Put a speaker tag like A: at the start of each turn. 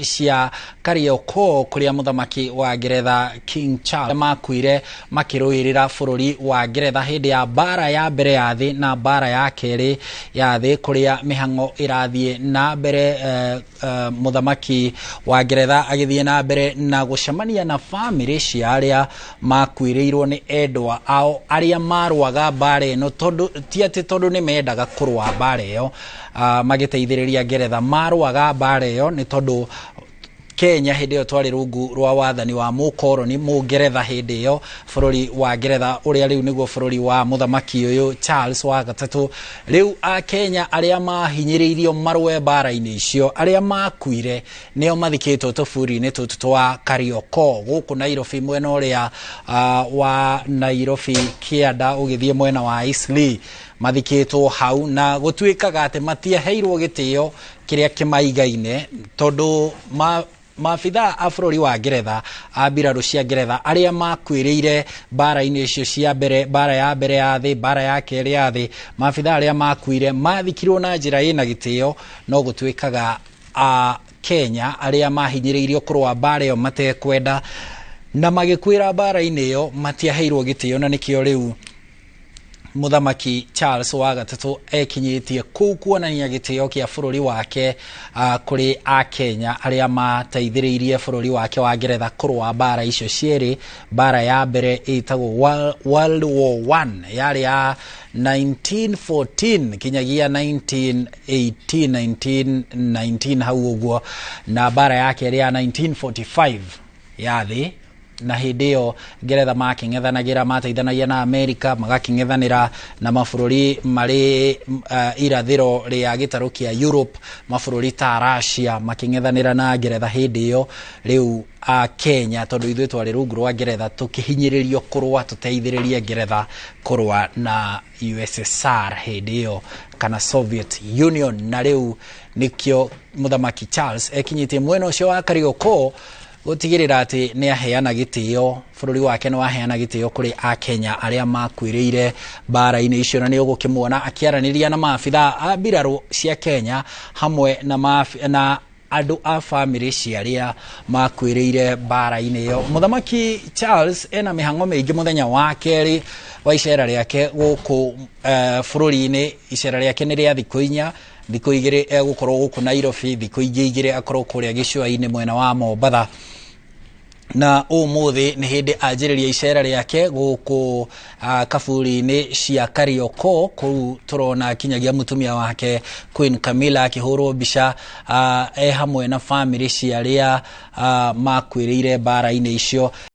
A: cia Kariokoo kuria muthamaki wa Ngeretha King Charles makuire makiruirira bururi wa Ngeretha hindi ya bara ya mbere ya thi na bara ya keri ya thi kuria mihango irathie na mbere. Muthamaki wa Ngeretha agithie na mbere na gucemania na family cia aria makuirirwo ni endwa ao aria marwaga bara ino tondu ni mendaga kurwa bara iyo magiteithiriria Ngeretha marwaga bara iyo ni tondu Kenya hindi yo twari rungu rwa wathani wa mukoroni Ngeretha hindi yo bururi wa Ngeretha uria riu niguo bururi wa muthamaki uyu Charles wa gatatu. Riu a Kenya aria mahinyiriirio marwe bara-ini icio aria makuire nio mathikitwo tuburi-ini tutu twa Kariokoo guku Nairobi mwena uria wa Nairobi kianda ugithie mwena wa Eastleigh mathikitwo hau na gutwikaga ati matiaheirwo gitio kiria kimaigaine tondu maabitha a bururi wa Ngeretha a mbiraru cia Ngeretha aria makwirire bara-ini icio cia mbere, bara ya mbere ya thi, bara ya keri ya thi, maabitha aria makwire mathikirwo na njira ina gitio no gutwikaga a Kenya aria mahinyiriirio kurwa bara yo matekwenda na magikwira bara-ini iyo matiaheirwo gitio na nikio riu muthamaki Charles wa gatatu ekinyitie kuonania gitio kia bururi wake kuri a Kenya aria mateithiriirie bururi wake wa Ngeretha kurwa bara icio cieri. Bara ya mbere itagwo World War I yari ya 1914 kinyagia 1918 hau uguo, na bara yake yari ya 1945 yathi na hindi iyo Ngeretha making'ethanagira mateithanagia na Amerika magaking'ethanira na mabururi mari irathiro ria gitaru kia Europe, mabururi ta Russia making'ethanira na Ngeretha hindi iyo. Riu a Kenya tondu ithuĩ twari rungu rwa Ngeretha tukihinyiririo kurwa tuteithiririe Ngeretha kurwa na USSR hindi iyo kana Soviet Union, na riu nikio muthamaki Charles ekinyitie mwena ucio wa Kariokoo gutigirira ati ni aheana gitio bururi wake no aheana gitio kuri a Kenya aria makwirire bara-ini icio, na ni ugukimwona akiaraniria na maabitha a mbiraru cia Kenya hamwe na andu a family ciaria makwirire bara-ini iyo. Muthamaki Charles ena mihango mingi muthenya wa keri wa icera riake guku bururi-ini. Icera riake ni ria thiku 4, thiku 2 egukorwo guku Nairobi, thiku 2 akorwo kuria gicua-ini mwena wa Mombatha, na umuthi ni hindi anjiriria icera riake guku kaburi-ini cia Kariokoo kuu turona kinyagia mutumia wake Queen Camilla akihurwo mbica hamwe na family ciaria makwirire bara-ini icio.